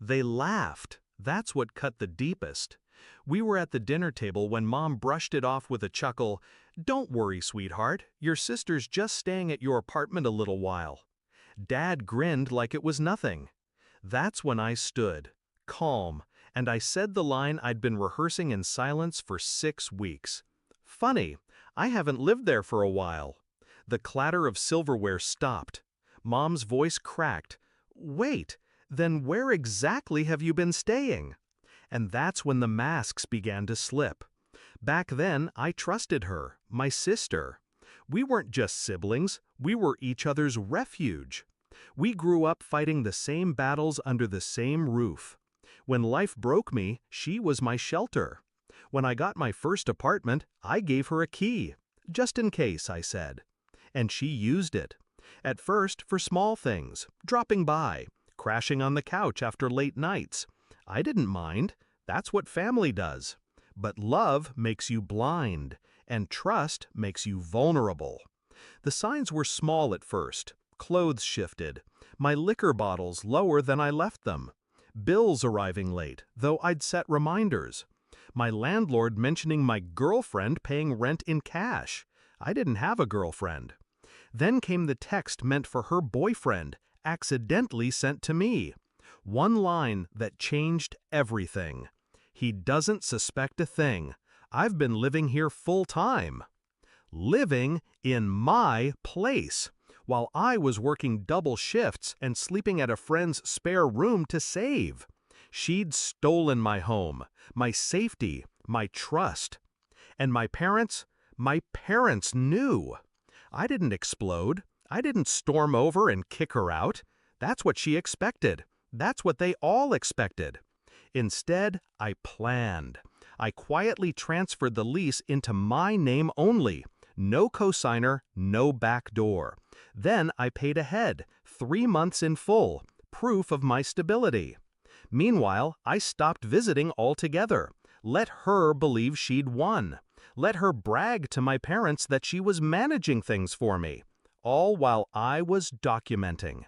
They laughed. That's what cut the deepest. We were at the dinner table when Mom brushed it off with a chuckle. "Don't worry, sweetheart. Your sister's just staying at your apartment a little while." Dad grinned like it was nothing. That's when I stood, calm, and I said the line I'd been rehearsing in silence for 6 weeks. "Funny, I haven't lived there for a while." The clatter of silverware stopped. Mom's voice cracked. "Wait, then where exactly have you been staying?" And that's when the masks began to slip. Back then, I trusted her, my sister. We weren't just siblings, we were each other's refuge. We grew up fighting the same battles under the same roof. When life broke me, she was my shelter. When I got my first apartment, I gave her a key. "Just in case," I said. And she used it. At first, for small things, dropping by, crashing on the couch after late nights. I didn't mind. That's what family does. But love makes you blind, and trust makes you vulnerable. The signs were small at first. Clothes shifted. My liquor bottles lower than I left them. Bills arriving late, though I'd set reminders. My landlord mentioning my girlfriend paying rent in cash. I didn't have a girlfriend. Then came the text meant for her boyfriend, accidentally sent to me. One line that changed everything. "He doesn't suspect a thing. I've been living here full time." Living in my place, while I was working double shifts and sleeping at a friend's spare room to save. She'd stolen my home, my safety, my trust. And my parents knew. I didn't explode. I didn't storm over and kick her out. That's what she expected. That's what they all expected. Instead, I planned. I quietly transferred the lease into my name only. No cosigner, no back door. Then I paid ahead, 3 months in full, proof of my stability. Meanwhile, I stopped visiting altogether. Let her believe she'd won. Let her brag to my parents that she was managing things for me. All while I was documenting.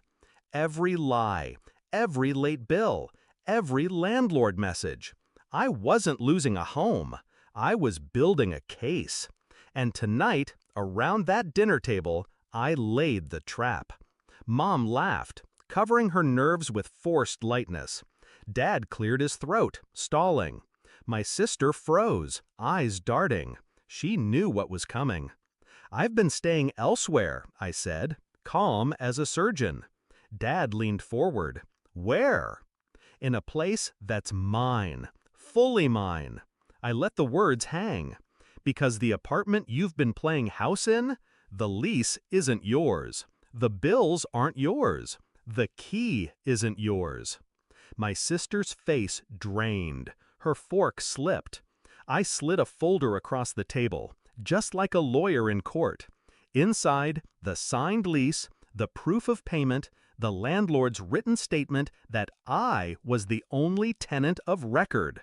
Every lie, every late bill, every landlord message. I wasn't losing a home. I was building a case. And tonight, around that dinner table, I laid the trap. Mom laughed, covering her nerves with forced lightness. Dad cleared his throat, stalling. My sister froze, eyes darting. She knew what was coming. "I've been staying elsewhere," I said, calm as a surgeon. Dad leaned forward. "Where?" "In a place that's mine, fully mine." I let the words hang. "Because the apartment you've been playing house in, the lease isn't yours. The bills aren't yours. The key isn't yours." My sister's face drained. Her fork slipped. I slid a folder across the table, just like a lawyer in court. Inside, the signed lease, the proof of payment, the landlord's written statement that I was the only tenant of record.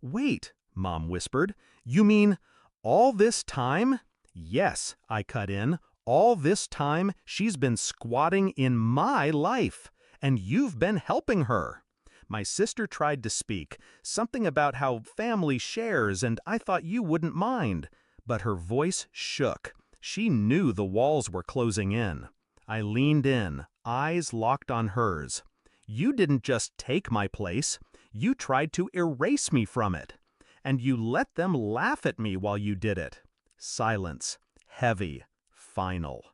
"Wait," Mom whispered, "you mean all this time?" "Yes," I cut in, "all this time she's been squatting in my life, and you've been helping her." My sister tried to speak, something about how family shares and I thought you wouldn't mind, but her voice shook. She knew the walls were closing in. I leaned in, eyes locked on hers. "You didn't just take my place, you tried to erase me from it. And you let them laugh at me while you did it." Silence, heavy, final.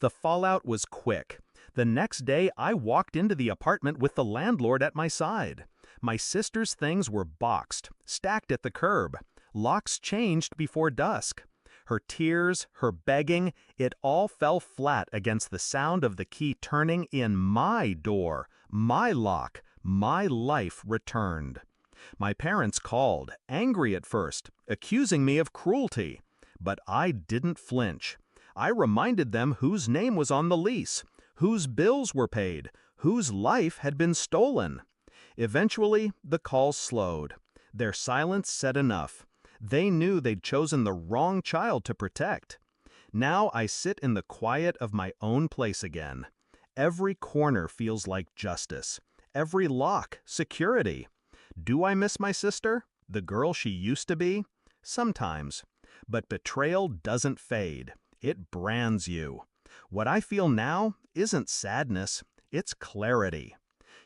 The fallout was quick. The next day, I walked into the apartment with the landlord at my side. My sister's things were boxed, stacked at the curb. Locks changed before dusk. Her tears, her begging, it all fell flat against the sound of the key turning in my door, my lock, my life returned. My parents called, angry at first, accusing me of cruelty. But I didn't flinch. I reminded them whose name was on the lease, whose bills were paid, whose life had been stolen. Eventually, the calls slowed. Their silence said enough. They knew they'd chosen the wrong child to protect. Now I sit in the quiet of my own place again. Every corner feels like justice. every lock, security. Do I miss my sister? The girl she used to be? Sometimes. But betrayal doesn't fade. It brands you. What I feel now isn't sadness, it's clarity.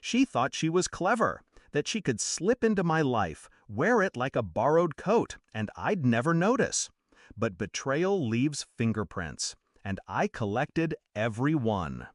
She thought she was clever, that she could slip into my life, wear it like a borrowed coat, and I'd never notice. But betrayal leaves fingerprints, and I collected every one.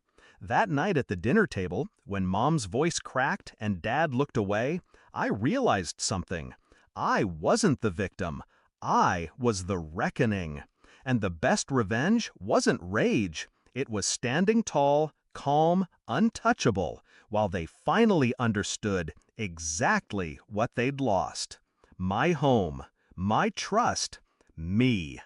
That night at the dinner table, when Mom's voice cracked and Dad looked away, I realized something. I wasn't the victim. I was the reckoning. And the best revenge wasn't rage. It was standing tall, calm, untouchable, while they finally understood exactly what they'd lost. My home, my trust, me.